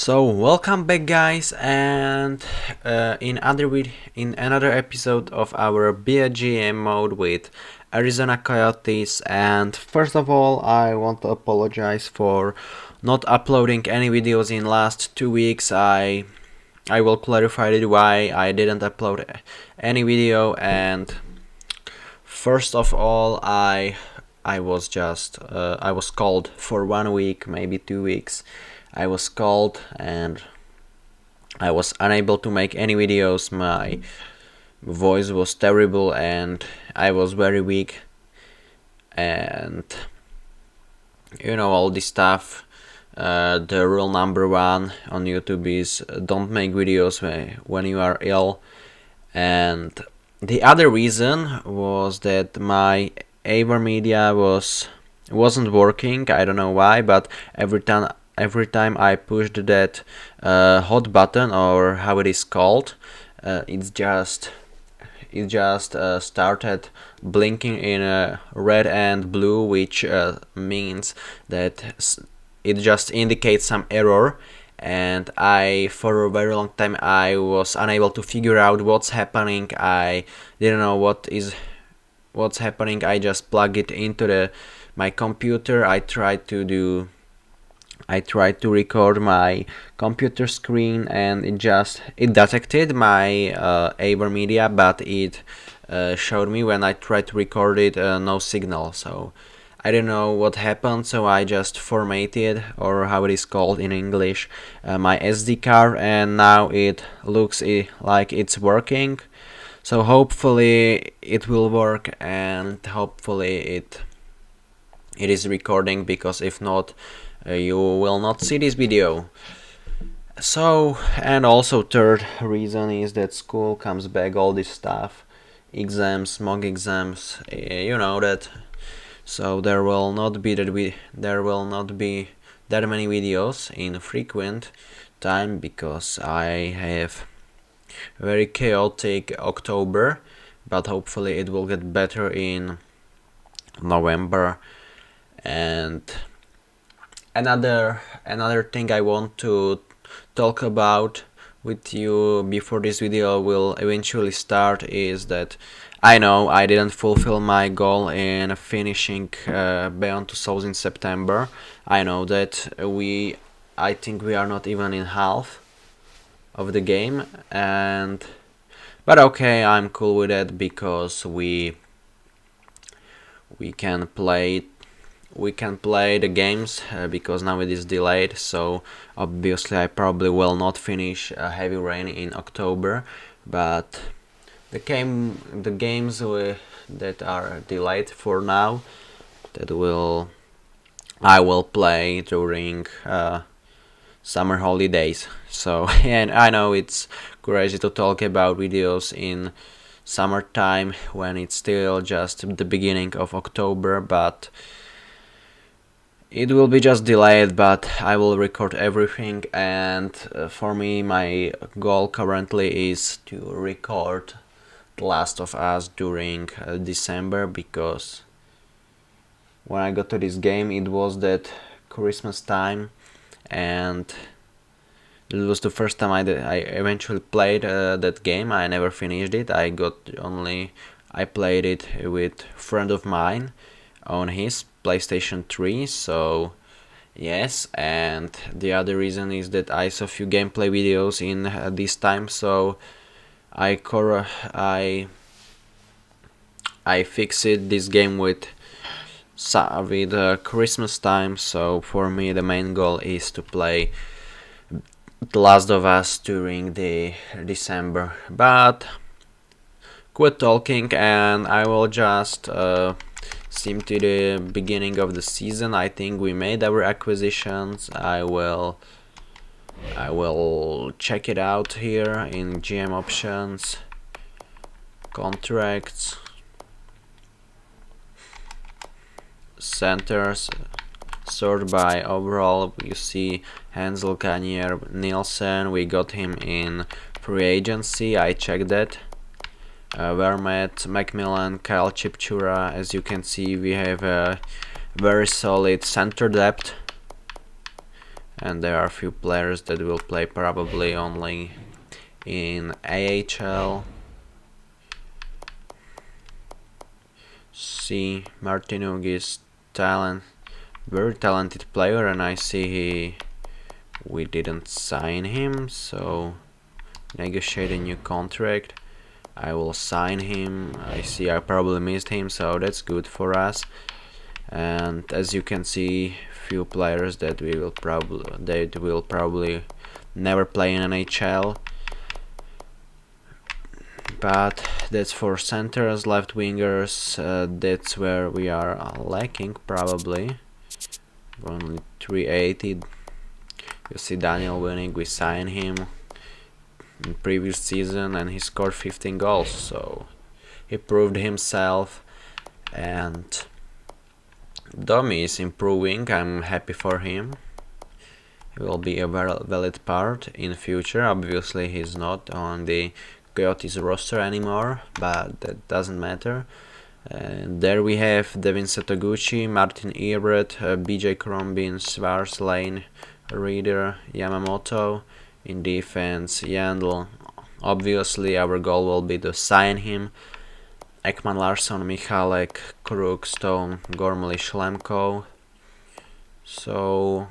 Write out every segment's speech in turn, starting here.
So welcome back, guys, and in another episode of our BGM mode with Arizona Coyotes. And first of all, I want to apologize for not uploading any videos in last 2 weeks. I will clarify it why I didn't upload any video. And first of all, I was called for 1 week, maybe 2 weeks. I was called and I was unable to make any videos. My voice was terrible and I was very weak, and all this stuff. The rule number one on YouTube is don't make videos when you are ill. And the other reason was that my Media wasn't working. I don't know why, but every time I pushed that hot button, or how it is called, it just started blinking in red and blue, which means that it just indicates some error. And for a very long time, I was unable to figure out what's happening. I didn't know what's happening. I just plug it into my computer. I tried to record my computer screen, and it detected my Media, but it showed me when I tried to record it no signal. So I don't know what happened, so I just formatted, or how it is called in English, my SD card, and now it looks like it's working. So hopefully it will work, and hopefully it is recording, because if not, you will not see this video. So, and also third reason is that school comes back, all this stuff, exams, mock exams, you know that. So there will not be that many videos in frequent time, because I have very chaotic October, but hopefully it will get better in November. And another thing I want to talk about with you before this video will eventually start is that I know I didn't fulfill my goal in finishing Beyond Two Souls in September. I know that I think we are not even in half of the game, but okay, I'm cool with that, because we can play the games, because now it is delayed. So obviously I probably will not finish Heavy Rain in October, but the games that are delayed for now, I will play during summer holidays. So and I know it's crazy to talk about videos in summertime when it's still just the beginning of October, but it will be just delayed. But I will record everything, and for me, my goal currently is to record The Last of Us during December, because when I got to this game, it was that Christmas time, and it was the first time I eventually played that game. I never finished it. I played it with a friend of mine on his PlayStation 3, so yes. And the other reason is that I saw a few gameplay videos in this time, so I fixed this game with Christmas time. So for me, the main goal is to play The Last of Us during the December. But quit talking, and I will just steam to the beginning of the season. I think we made our acquisitions. I will check it out here in GM options, contracts, centers, sort by overall. You see Hansel, Kanier, Nielsen. We got him in free agency. I checked that. Vermette, Macmillan, Kyle Chipchura. As you can see, we have a very solid center depth. and there are a few players that will play probably only in AHL. See, Martinuk is very talented player, and I see we didn't sign him, so negotiate a new contract. I will sign him. I see I probably missed him, so that's good for us. And as you can see, few players that will probably never play in NHL. But that's for centers, left wingers. That's where we are lacking probably. Only 380. You see Daniel Winning, we signed him in previous season and he scored 15 goals, so he proved himself, and Domi is improving. I'm happy for him. He will be a very valid part in future. Obviously he's not on the Coyotes roster anymore, but that doesn't matter. And there we have Devin Setoguchi, Martin Ebert, BJ Crombin, Svars, Lane, Reader, Yamamoto. In defense, Yandel. Obviously our goal will be to sign him. Ekman Larsson, Michalek, Kruk, Stone, Gormley, Schlemko. So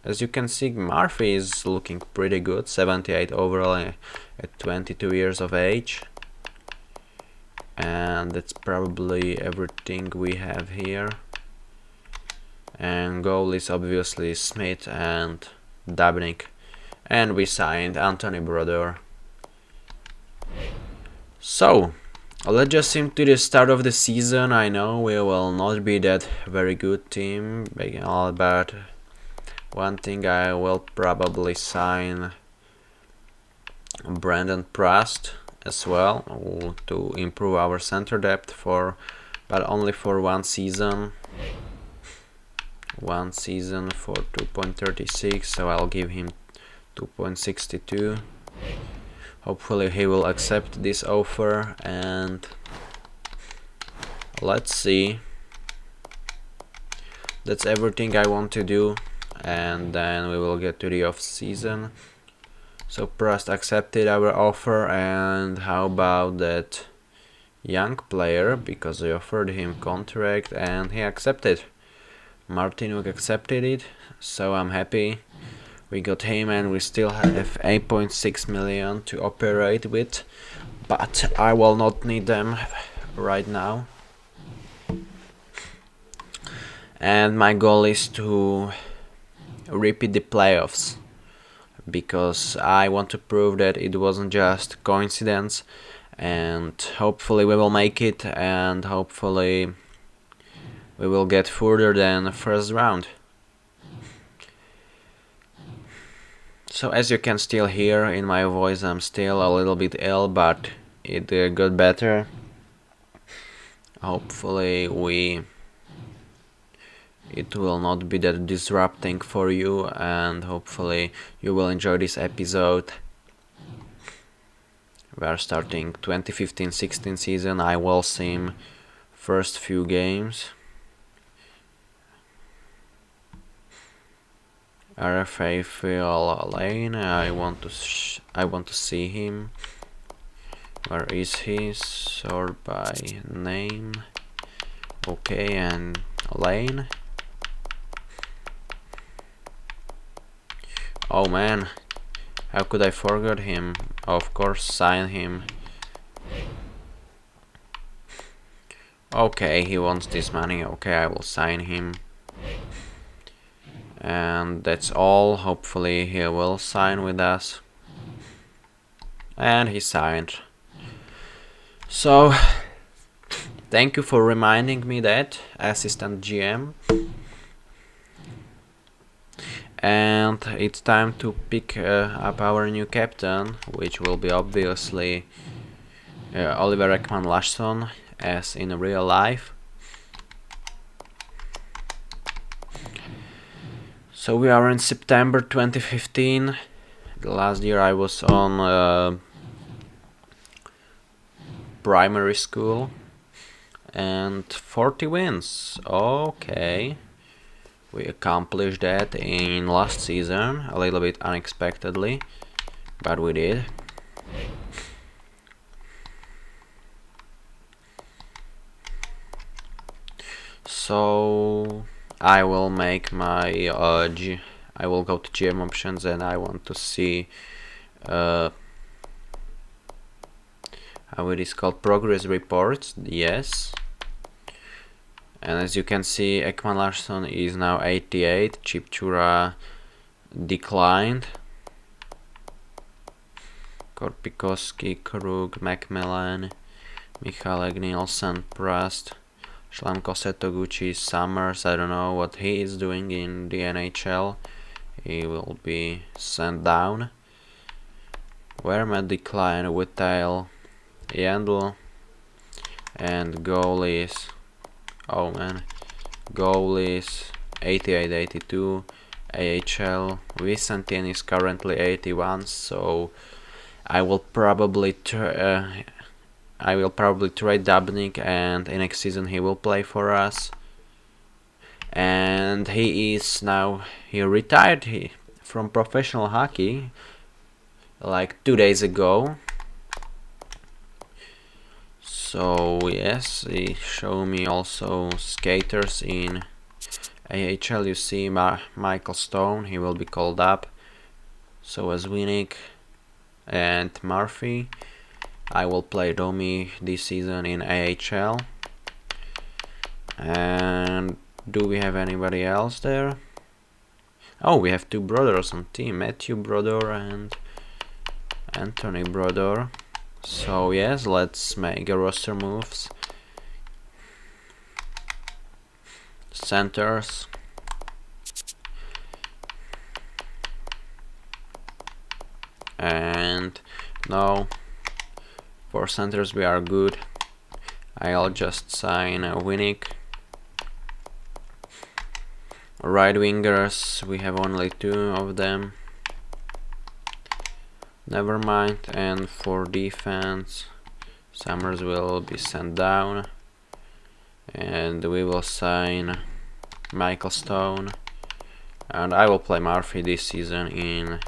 as you can see, Murphy is looking pretty good, 78 overall at 22 years of age. And that's probably everything we have here. And goalies obviously Smith and Dabnik. And we signed Anthony Brodeur. So let's just into the start of the season. I know we will not be that very good team, but one thing, I will probably sign Brandon Prust as well to improve our center depth but only for one season. One season for 2.36, so I'll give him 2.62. Hopefully he will accept this offer, and let's see. That's everything I want to do, and then we will get to the off season. So Prust accepted our offer, and how about that young player, because we offered him contract and he accepted. Martinuk accepted it, so I'm happy. We got him, and we still have 8.6 million to operate with, but I will not need them right now. And my goal is to repeat the playoffs, because I want to prove that it wasn't just coincidence, and hopefully we will make it, and hopefully we will get further than the first round. So as you can still hear in my voice, I'm still a little bit ill, but it got better. Hopefully it will not be that disrupting for you, and hopefully you will enjoy this episode. We are starting 2015-16 season. I will sim first few games. RFA Phil Lane. I want to see him. Where is he? Sort by name. Okay, and Lane. Oh man, how could I forget him? Of course, sign him. Okay, he wants this money. Okay, I will sign him. And that's all. Hopefully he will sign with us. And he signed. So thank you for reminding me that, assistant GM. And it's time to pick up our new captain, which will be obviously Oliver Ekman Larsson, as in real life. So we are in September 2015. The last year I was on primary school, and 40 wins. Okay, We accomplished that in last season, a little bit unexpectedly, but we did. So I will make my I will go to GM options and I want to see how it is called, progress reports. Yes. And as you can see, Ekman Larsson is now 88, Chipchura declined, Korpikoski, Krug, Macmillan, Michalek, Nielsen, Prust, Schlemko, Setoguchi, Summers. I don't know what he is doing in the NHL. He will be sent down. Wermet decline, Whittail, Yandel, and goalies. Oh man, goalies 88-82. AHL, Vicentin is currently 81, so I will probably trade Dubnik, and in next season he will play for us. And he retired from professional hockey like 2 days ago. So yes, he showed me also skaters in AHL. You see Michael Stone, he will be called up. So as Winnick and Murphy. I will play Domi this season in AHL. And do we have anybody else there? Oh, we have two brothers on team, Matthew Brodeur and Anthony Brodeur. So yes, let's make a roster moves. Centers. And no, for centers we are good. I'll just sign a Winnick. Right wingers, we have only two of them. Never mind. And for defense, Summers will be sent down. And we will sign Michael Stone. And I will play Murphy this season in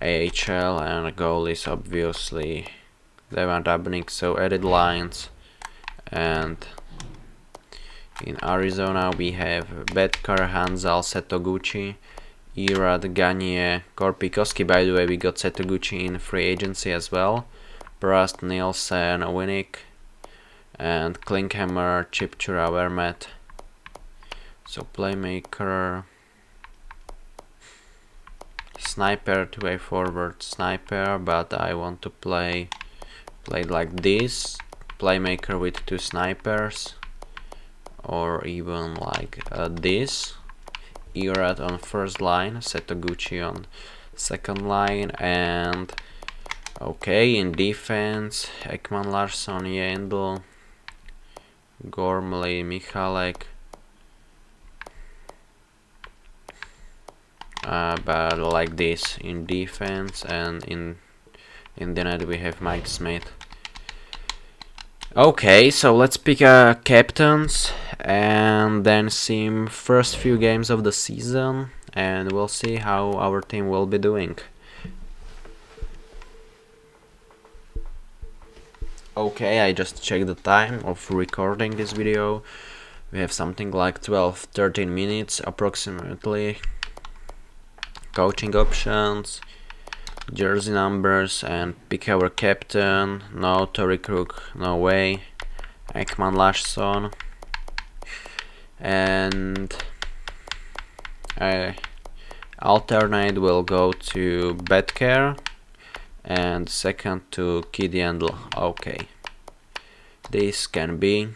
AHL, and goal is obviously Devan Dubnik. So added lines, and in Arizona we have Betkar, Hanzal, Setoguchi, Irad, Gagne, Korpikoski. By the way, we got Setoguchi in free agency as well. Prust, Nielsen, Winnick, and Klinkhammer, Chipchura, Vermet. So playmaker, sniper, two-way forward sniper, but I want to play like this, playmaker with two snipers, or even like this. Irad on first line, Setoguchi on second line, and okay, in defense, Ekman Larsson, Yandel, Gormley, Michalek. But like this in defense, and in the net we have Mike Smith. Okay, so let's pick captains and then see first few games of the season, and we'll see how our team will be doing. Okay, I just checked the time of recording this video. We have something like 12-13 minutes approximately. Coaching options, jersey numbers, and pick our captain. No, Tori Krug, no way. Ekman Larsson. And alternate will go to Betcare and second to Kid Yandel. Okay, this can be.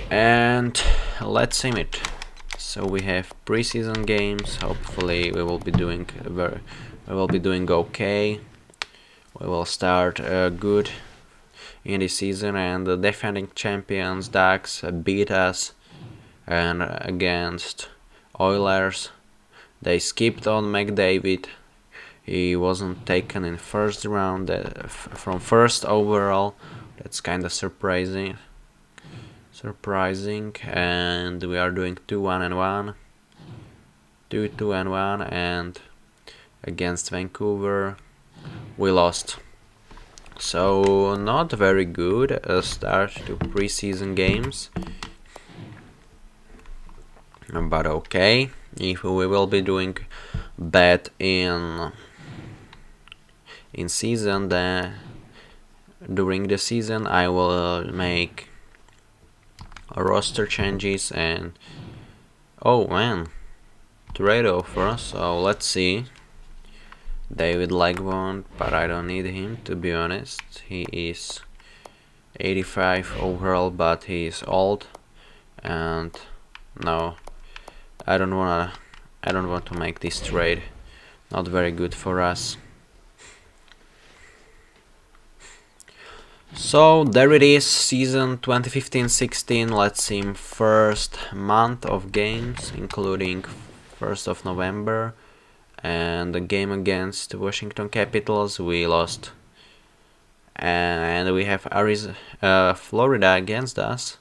And let's sim it. So we have preseason games. Hopefully we will be doing okay. We will start good in this season, and the defending champions Ducks beat us, and against Oilers they skipped on McDavid. He wasn't taken in first round from first overall. That's kind of surprising. surprising, and we are doing 2-1-1, 2-2-1, and against Vancouver we lost. So not very good a start to preseason games, but okay. If we will be doing bad in season, then during the season I will make roster changes and oh man, trade offer. So let's see. David Legwand, but I don't need him, to be honest. He is 85 overall, but he is old, and no, I don't want to make this trade. Not very good for us. So there it is, season 2015-16. Let's see, first month of games, including 1st of November, and the game against Washington Capitals we lost, and we have Florida against us,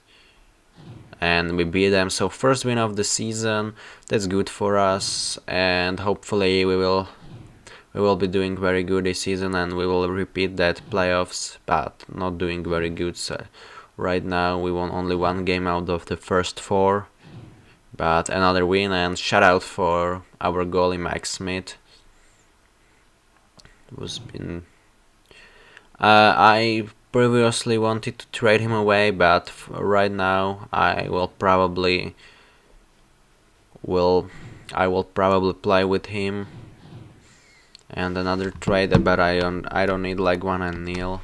and we beat them. So first win of the season, that's good for us, and hopefully we will be doing very good this season, and we will repeat that playoffs, but not doing very good. So right now we won only one game out of the first 4, but another win, and shout out for our goalie Mike Smith. I previously wanted to trade him away, but right now I will probably play with him. And another trade, but I don't need Legwand and Neil,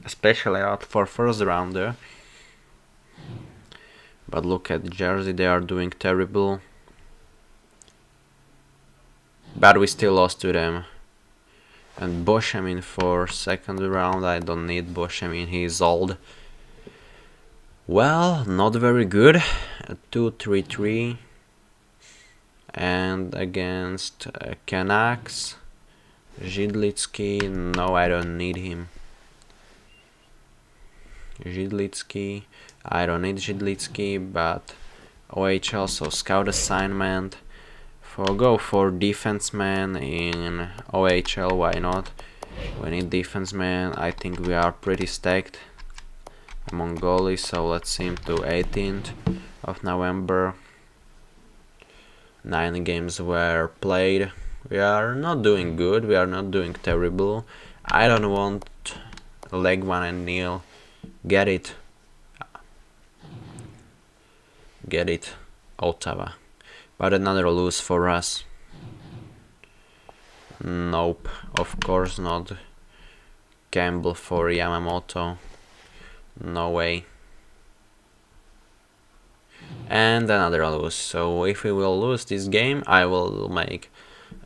especially out for first rounder. But look at Jersey, they are doing terrible. But we still lost to them. And Boshemin for second round, I don't need Boshemin, he is old. Well, not very good. 2-3-3. And against Canucks, Zhidlitsky, no, I don't need him. Zhidlitsky, I don't need Zhidlitsky, but OHL, so scout assignment. Go for defenseman in OHL, why not? We need defenseman, I think we are pretty stacked among goalies, so let's see him to 18th of November. 9 games were played. We are not doing good, we are not doing terrible. I don't want Legwand and Neil. Get it, Ottawa. But another lose for us. Nope, of course not. Campbell for Yamamoto. No way. And another lose. So if we will lose this game, I will make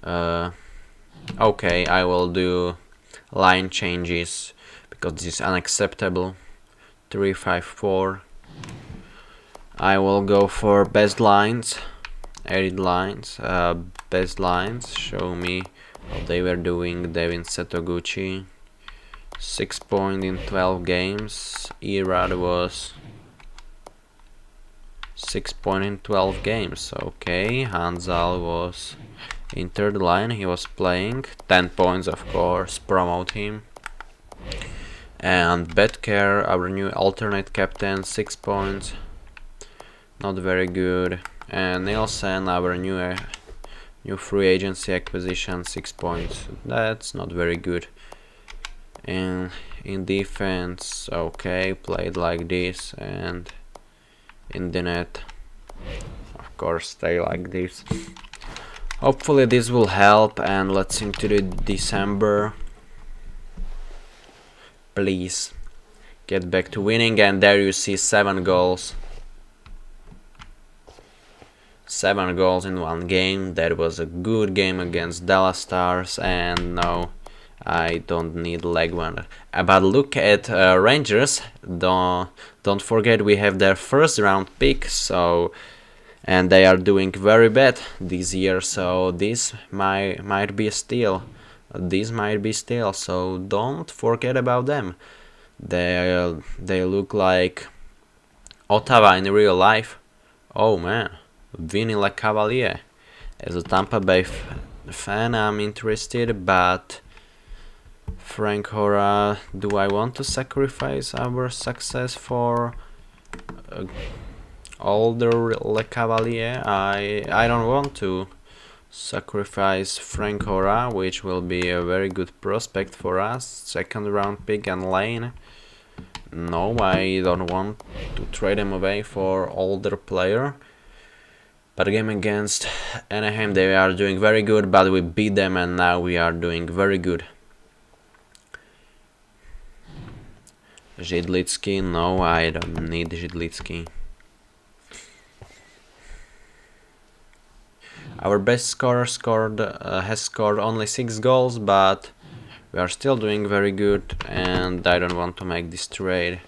okay, I will do line changes because this is unacceptable. 3-5-4. I will go for best lines, edit lines, best lines. Show me how they were doing. Devin Setoguchi, 6 points in 12 games. Erad was 6 points in 12 games. Okay, Hanzal was in third line, he was playing 10 points, of course, promote him. And Betker, our new alternate captain, 6 points, not very good. And Nielsen, our new free agency acquisition, 6 points, that's not very good. And in defense, okay, played like this, and in the net, of course, stay like this. Hopefully this will help, and let's into the December. Please get back to winning, and there you see 7 goals. 7 goals in one game. That was a good game against Dallas Stars, and no, I don't need Legwand. But look at Rangers. Don't forget we have their first round pick, so and they are doing very bad this year, so this might be a steal. This might be steal, so don't forget about them. They look like Ottawa in real life. Oh man, Vinny Lecavalier. As a Tampa Bay fan, I'm interested, but Frank Hora, do I want to sacrifice our success for older Lecavalier? I don't want to sacrifice Frank Hora, which will be a very good prospect for us. Second round pick and lane. No, I don't want to trade him away for older player. But game against Anaheim, they are doing very good, but we beat them and now we are doing very good. Židlický, no, I don't need Židlický. Our best scorer has scored only 6 goals, but we are still doing very good, and I don't want to make this trade.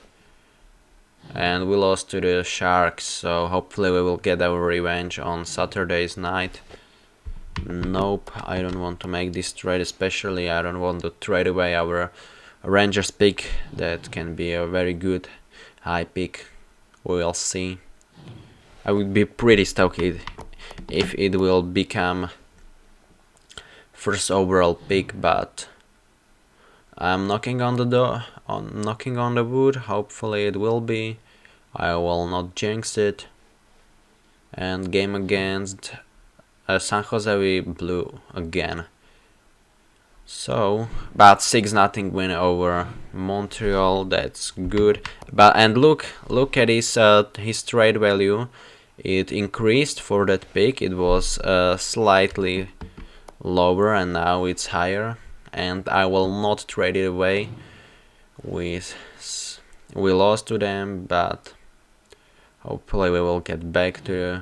And we lost to the Sharks, so hopefully we will get our revenge on Saturday's night. Nope, I don't want to make this trade, especially I don't want to trade away our Rangers pick. That can be a very good high pick. We will see. I would be pretty stoked if it will become first overall pick, but I'm knocking on the door, knocking on the wood. Hopefully it will be. I will not jinx it. And game against San Jose, we blew again. So, but 6-0 win over Montreal. That's good. But and look at his trade value. It increased for that pick. It was slightly lower, and now it's higher. And I will not trade it away. We lost to them, but hopefully we will get back to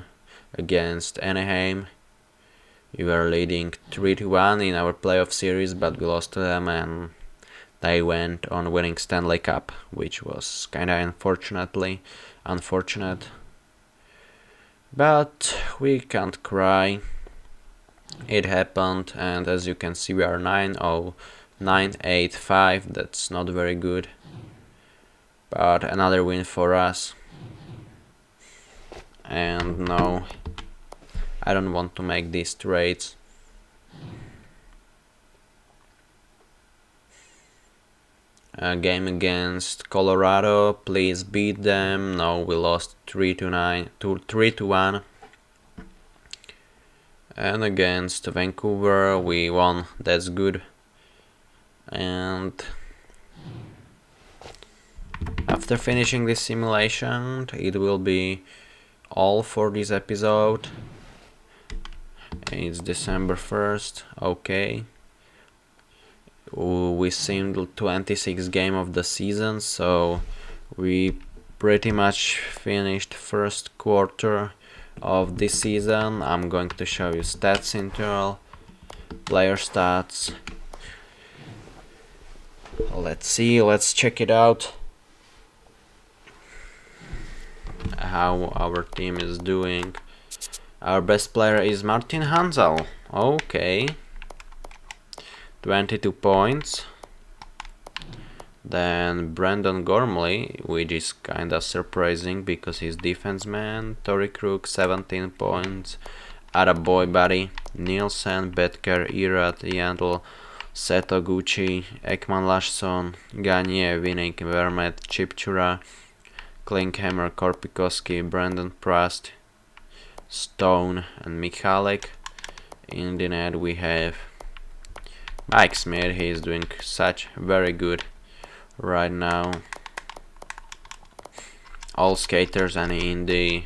against Anaheim. We were leading 3-1 in our playoff series, but we lost to them, and they went on winning Stanley Cup, which was kinda unfortunate. But we can't cry. It happened, and as you can see, we are 9-8-5. That's not very good, but another win for us. And no, I don't want to make these trades. A game against Colorado, please beat them. No, we lost 3-1. And against Vancouver, we won. That's good. And after finishing this simulation, it will be all for this episode. It's December 1st. Okay. We simmed 26th game of the season, so we pretty much finished first quarter of this season. I'm going to show you stats internal, player stats. Let's see, let's check it out, how our team is doing. Our best player is Martin Hanzal. Okay, 22 points. Then Brandon Gormley, which is kinda surprising because he's defense man. Tori Krug, 17 points. Attaboy buddy. Nielsen, Betker, Irat, Yandl, Setoguchi, Ekman Larsson, Gagne, Winning, Vermet, Chipchura, Klinkhammer, Korpikoski, Brandon Prust, Stone, and Michalik. In the net we have Mike Smith. He is doing such very good right now. All skaters and in the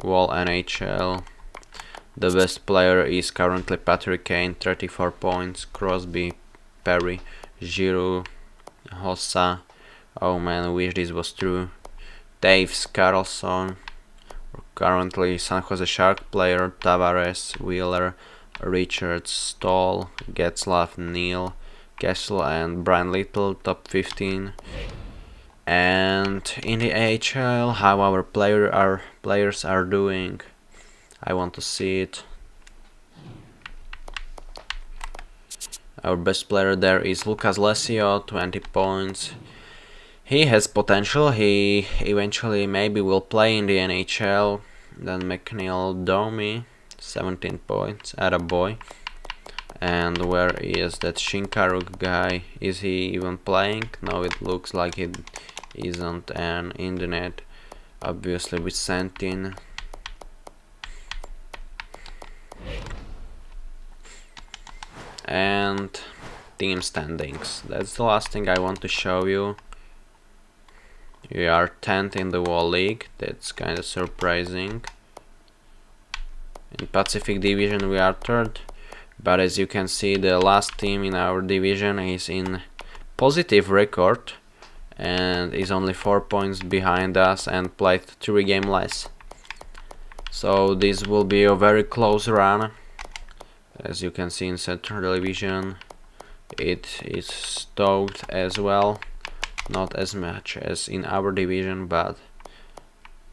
Wall NHL. The best player is currently Patrick Kane, 34 points. Crosby, Perry, Giroux, Hossa. Oh man, I wish this was true. Taves, Carlson. Currently San Jose Shark player, Tavares, Wheeler, Richards, Stahl, Getzlaff, Neal, Kessel, and Brian Little, top 15. And in the AHL, how our players are doing. I want to see it. Our best player there is Lucas Lesio, 20 points. He has potential. He eventually maybe will play in the NHL. Then McNeil Domi, 17 points, attaboy. And where is that Shinkaruk guy? Is he even playing? No, it looks like it isn't. And in the net, obviously with Sentin. And team standings. That's the last thing I want to show you. We are 10th in the whole league. That's kind of surprising. In Pacific Division we are 3rd. But as you can see, the last team in our division is in positive record and is only 4 points behind us and played 3 games less. So this will be a very close run. As you can see in Central Division, it is stoked as well. Not as much as in our division, but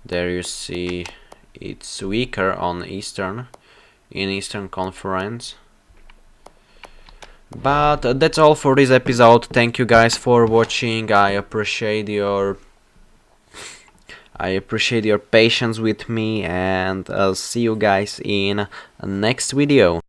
there you see it's weaker on Eastern, in Eastern Conference. But that's all for this episode. Thank you guys for watching. I appreciate your patience with me, and I'll see you guys in next video.